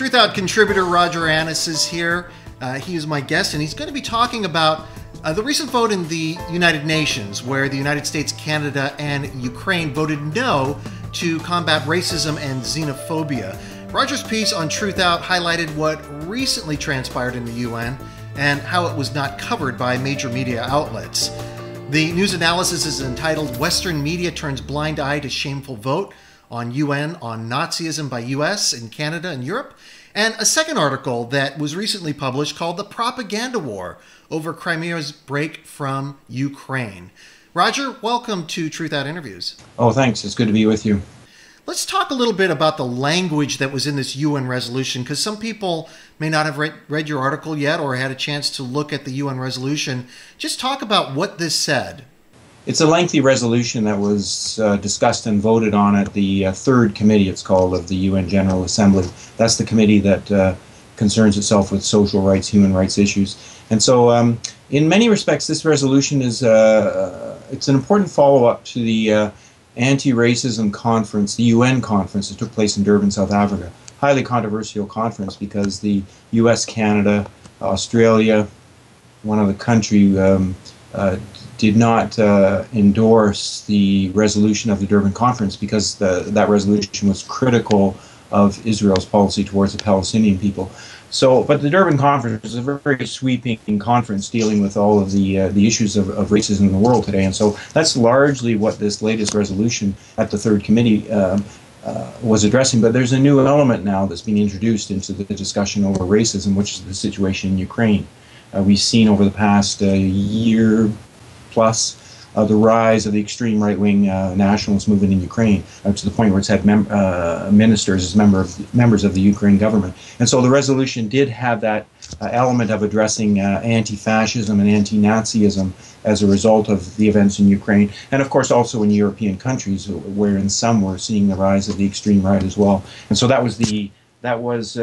Truth Out contributor Roger Annis is here. He is my guest, and he's going to be talking about the recent vote in the United Nations, where the United States, Canada, and Ukraine voted no to combat racism and xenophobia. Roger's piece on Truth Out highlighted what recently transpired in the UN and how it was not covered by major media outlets. The news analysis is entitled "Western Media Turns Blind Eye to Shameful Vote on UN on Nazism by US in Canada and Europe," and a second article that was recently published called "The Propaganda War Over Crimea's Break from Ukraine." Roger, welcome to Truth Out Interviews. Oh, thanks. It's good to be with you. Let's talk a little bit about the language that was in this UN resolution, because some people may not have read your article yet or had a chance to look at the UN resolution. Just talk about what this said. It's a lengthy resolution that was discussed and voted on at the third committee, it's called, of the UN General Assembly. That's the committee that concerns itself with social rights, human rights issues. And so in many respects, this resolution is it's an important follow-up to the anti-racism conference, the UN conference that took place in Durban, South Africa. Highly controversial conference because the US, Canada, Australia, one other country, did not endorse the resolution of the Durban Conference because that resolution was critical of Israel's policy towards the Palestinian people. So, but the Durban Conference is a very sweeping conference dealing with all of the issues of racism in the world today, and so that's largely what this latest resolution at the third committee was addressing. But there's a new element now that's being introduced into the discussion over racism, which is the situation in Ukraine. We've seen over the past year plus the rise of the extreme right-wing nationalist movement in Ukraine to the point where it's had ministers as members of the Ukraine government. And so the resolution did have that element of addressing anti-fascism and anti-Nazism as a result of the events in Ukraine, and of course also in European countries, where in some we're seeing the rise of the extreme right as well. And so that was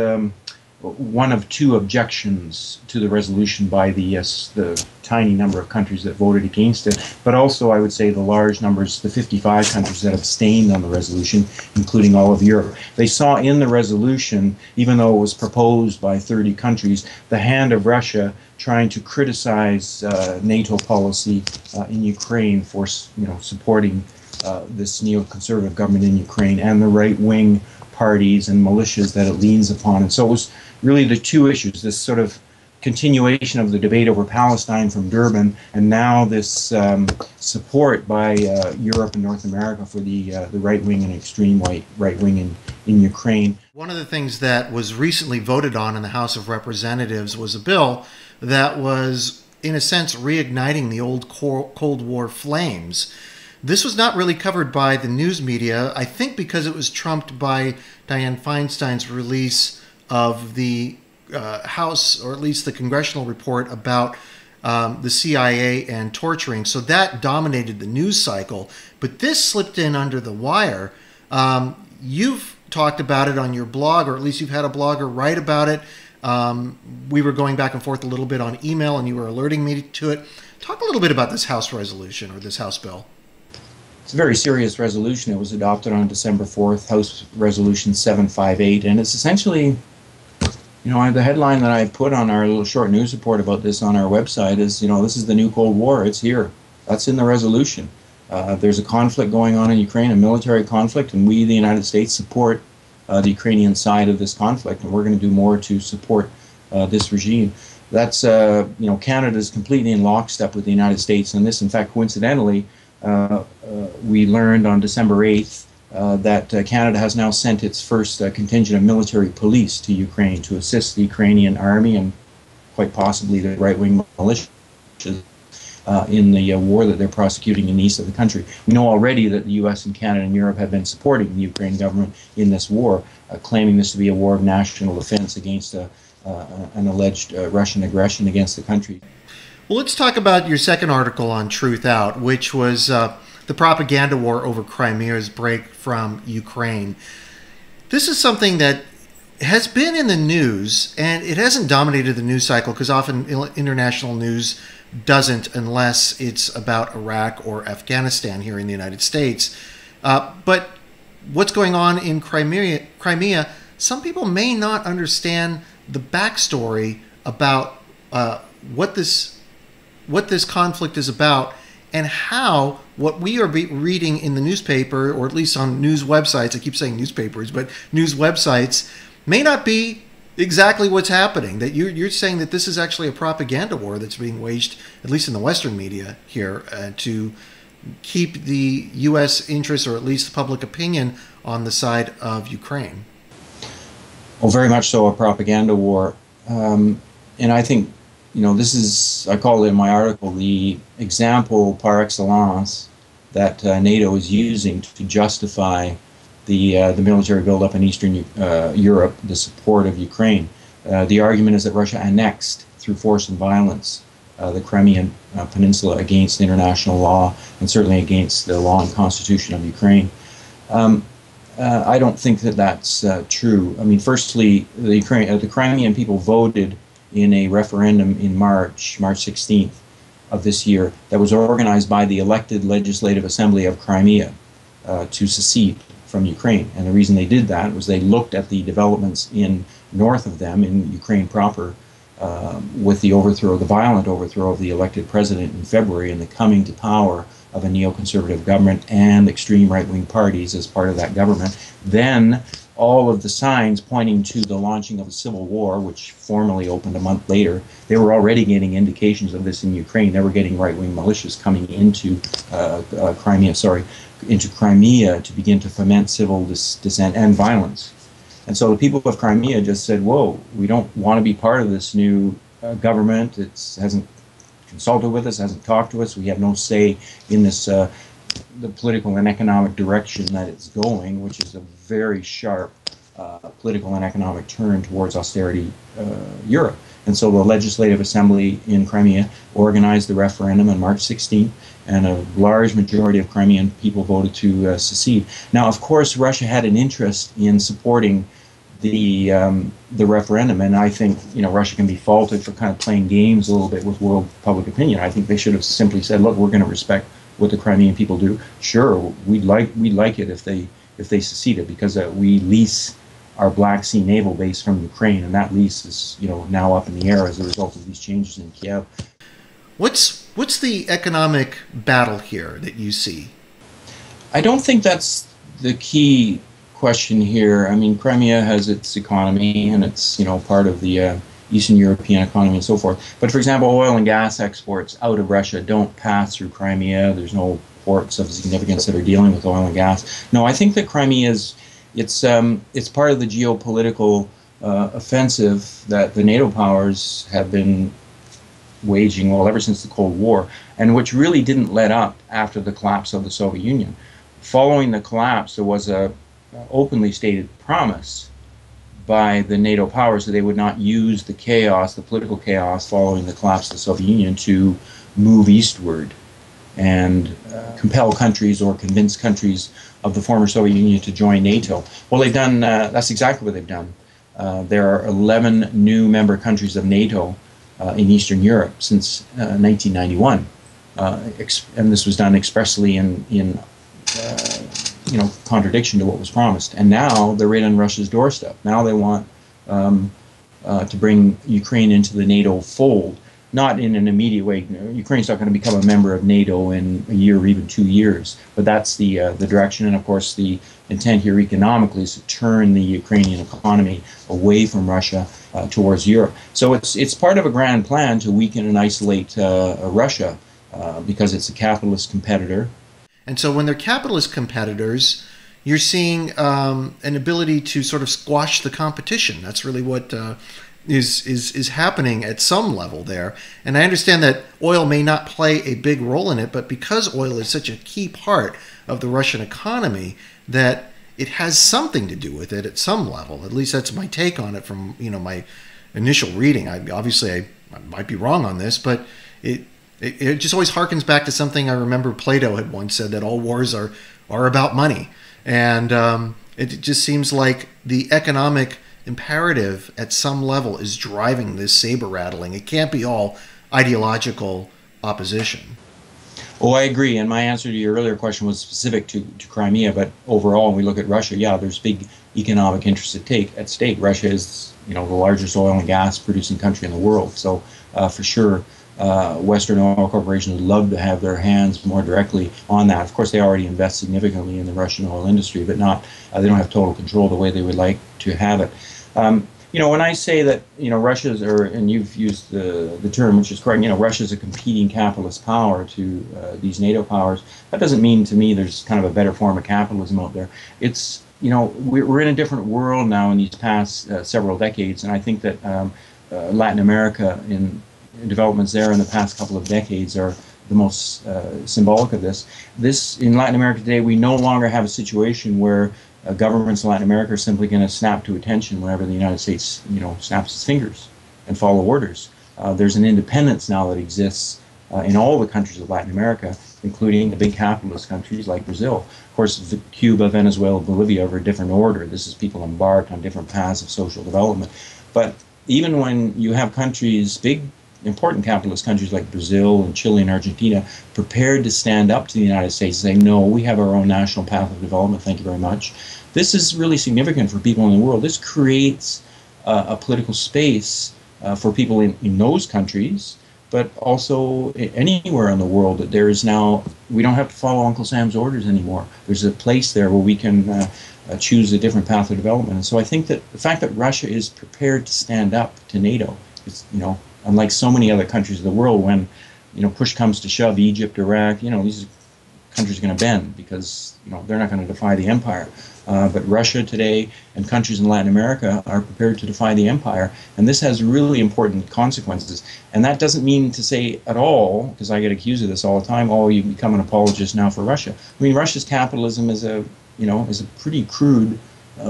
one of two objections to the resolution by the tiny number of countries that voted against it, but also I would say the large numbers, the 55 countries that abstained on the resolution, including all of Europe. They saw in the resolution, even though it was proposed by 30 countries, the hand of Russia trying to criticize NATO policy in Ukraine for supporting this neoconservative government in Ukraine and the right-wing parties and militias that it leans upon. And so it was really the two issues, this sort of continuation of the debate over Palestine from Durban, and now this support by Europe and North America for the right-wing and extreme right-wing in Ukraine. One of the things that was recently voted on in the House of Representatives was a bill that was, in a sense, reigniting the old Cold War flames. This was not really covered by the news media, I think because it was trumped by Dianne Feinstein's release of the House, or at least the congressional report about the CIA and torturing. So that dominated the news cycle. But this slipped in under the wire. You've talked about it on your blog, or at least you've had a blogger write about it. We were going back and forth a little bit on email, and you were alerting me to it. Talk a little bit about this House resolution, or this House bill. It's a very serious resolution. It was adopted on December 4th, House Resolution 758, and it's essentially, the headline that I put on our little short news report about this on our website is, this is the new Cold War. It's here. That's in the resolution. There's a conflict going on in Ukraine, a military conflict, and we, the United States, support the Ukrainian side of this conflict, and we're going to do more to support this regime. That's, Canada is completely in lockstep with the United States, and this, in fact, coincidentally, we learned on December 8th that Canada has now sent its first contingent of military police to Ukraine to assist the Ukrainian army and quite possibly the right-wing militias in the war that they're prosecuting in the east of the country. We know already that the US and Canada and Europe have been supporting the Ukrainian government in this war, claiming this to be a war of national defense against an alleged Russian aggression against the country. Well, let's talk about your second article on Truth Out, which was the propaganda war over Crimea's break from Ukraine. This is something that has been in the news, and it hasn't dominated the news cycle because often international news doesn't unless it's about Iraq or Afghanistan here in the United States. But what's going on in Crimea some people may not understand the backstory about what this conflict is about, and how what we are reading in the newspaper, or at least on news websites, I keep saying newspapers, but news websites, may not be exactly what's happening. That you're saying that this is actually a propaganda war that's being waged, at least in the Western media here, to keep the U.S. interests, or at least public opinion, on the side of Ukraine. Well, very much so a propaganda war. And I think, this is, I call it in my article, the example par excellence that NATO is using to justify the military buildup in Eastern Europe, the support of Ukraine. The argument is that Russia annexed, through force and violence, the Crimean Peninsula against international law, and certainly against the law and constitution of Ukraine. I don't think that that's true. I mean, firstly, the Crimean people voted in a referendum in March 16th of this year, that was organized by the elected Legislative Assembly of Crimea to secede from Ukraine. And the reason they did that was they looked at the developments north of them, in Ukraine proper, with the violent overthrow of the elected president in February, and the coming to power of a neoconservative government and extreme right-wing parties as part of that government. Then all of the signs pointing to the launching of a civil war, which formally opened a month later, they were already getting indications of this in Ukraine. They were getting right-wing militias coming into Crimea to begin to foment civil dissent and violence. And so the people of Crimea just said, whoa, we don't want to be part of this new government. It hasn't consulted with us, hasn't talked to us. We have no say in this the political and economic direction that it's going, which is a very sharp political and economic turn towards austerity Europe. And so the Legislative Assembly in Crimea organized the referendum on March 16th, and a large majority of Crimean people voted to secede. Now, of course, Russia had an interest in supporting the referendum, and I think Russia can be faulted for kind of playing games a little bit with world public opinion. I think they should have simply said, look, we're going to respect what the Crimean people do. Sure, we'd like it if they seceded, because we lease our Black Sea naval base from Ukraine, and that lease is now up in the air as a result of these changes in Kiev. What's the economic battle here that you see? I don't think that's the key question here. I mean, Crimea has its economy, and it's part of the Eastern European economy and so forth. But for example, oil and gas exports out of Russia don't pass through Crimea. There's no ports of significance that are dealing with oil and gas. No, I think that Crimea it's part of the geopolitical offensive that the NATO powers have been waging ever since the Cold War, and which really didn't let up after the collapse of the Soviet Union. Following the collapse, there was a openly stated promise by the NATO powers that they would not use the political chaos following the collapse of the Soviet Union, to move eastward and compel countries or convince countries of the former Soviet Union to join NATO. Well, they've done, that's exactly what they've done. There are 11 new member countries of NATO in Eastern Europe since 1991. And this was done expressly in contradiction to what was promised. And now they're right on Russia's doorstep. Now they want to bring Ukraine into the NATO fold, not in an immediate way. Ukraine's not going to become a member of NATO in a year or even 2 years, but that's the direction. And of course, the intent here economically is to turn the Ukrainian economy away from Russia towards Europe. So it's part of a grand plan to weaken and isolate Russia because it's a capitalist competitor. And so when they're capitalist competitors, you're seeing an ability to sort of squash the competition. That's really what is happening at some level there. And I understand that oil may not play a big role in it, but because oil is such a key part of the Russian economy, that it has something to do with it at some level. At least that's my take on it from my initial reading. I might be wrong on this, but it just always harkens back to something I remember Plato had once said, that all wars are about money. And it just seems like the economic imperative at some level is driving this saber rattling. It can't be all ideological opposition. Oh, I agree. And my answer to your earlier question was specific to Crimea, but overall, when we look at Russia, yeah, there's big economic interests at stake. Russia is, the largest oil and gas producing country in the world. So, for sure, Western oil corporations would love to have their hands more directly on that. Of course, they already invest significantly in the Russian oil industry, but not they don't have total control the way they would like to have it. When I say that, Russia's, and you've used the term, which is correct, Russia's a competing capitalist power to these NATO powers, that doesn't mean to me there's kind of a better form of capitalism out there. It's, we're in a different world now in these past several decades, and I think that Latin America in developments there in the past couple of decades are the most symbolic of this. In Latin America today, we no longer have a situation where governments in Latin America are simply going to snap to attention whenever the United States, snaps its fingers and follow orders. There's an independence now that exists in all the countries of Latin America, including the big capitalist countries like Brazil. Of course, Cuba, Venezuela, Bolivia are of a different order. This is people embarked on different paths of social development. But even when you have countries, big important capitalist countries like Brazil and Chile and Argentina, prepared to stand up to the United States and say, no, we have our own national path of development, thank you very much. This is really significant for people in the world. This creates a political space for people in those countries, but also anywhere in the world, that there is now, we don't have to follow Uncle Sam's orders anymore. There's a place there where we can choose a different path of development. And so I think that the fact that Russia is prepared to stand up to NATO is, unlike so many other countries of the world, when push comes to shove, Egypt, Iraq, these countries are going to bend because they're not going to defy the empire. But Russia today and countries in Latin America are prepared to defy the empire, and this has really important consequences. And that doesn't mean to say at all, because I get accused of this all the time, oh, you become an apologist now for Russia. I mean, Russia's capitalism is a pretty crude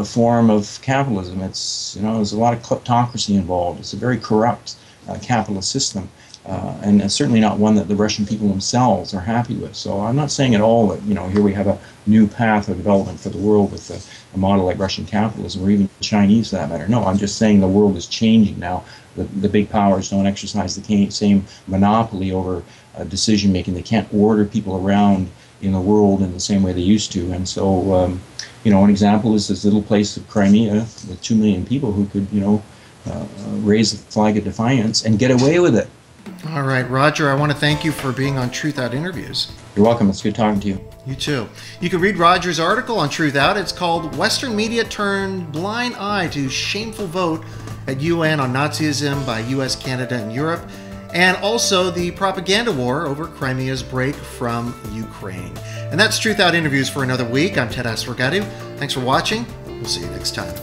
form of capitalism. It's there's a lot of kleptocracy involved. It's a very corrupt capitalist system, and certainly not one that the Russian people themselves are happy with. So I'm not saying at all that here we have a new path of development for the world with a model like Russian capitalism, or even Chinese for that matter. No, I'm just saying the world is changing now. The big powers don't exercise the same monopoly over decision making. They can't order people around in the world in the same way they used to. And so an example is this little place of Crimea with 2 million people who could raise the flag of defiance and get away with it. All right, Roger, I want to thank you for being on Truth Out Interviews. You're welcome. It's good talking to you. You too. You can read Roger's article on Truth Out. It's called Western Media Turned Blind Eye to Shameful Vote at UN on Nazism by US, Canada, and Europe, and also the propaganda war over Crimea's break from Ukraine. And that's Truth Out Interviews for another week. I'm Ted Asregadoo. Thanks for watching. We'll see you next time.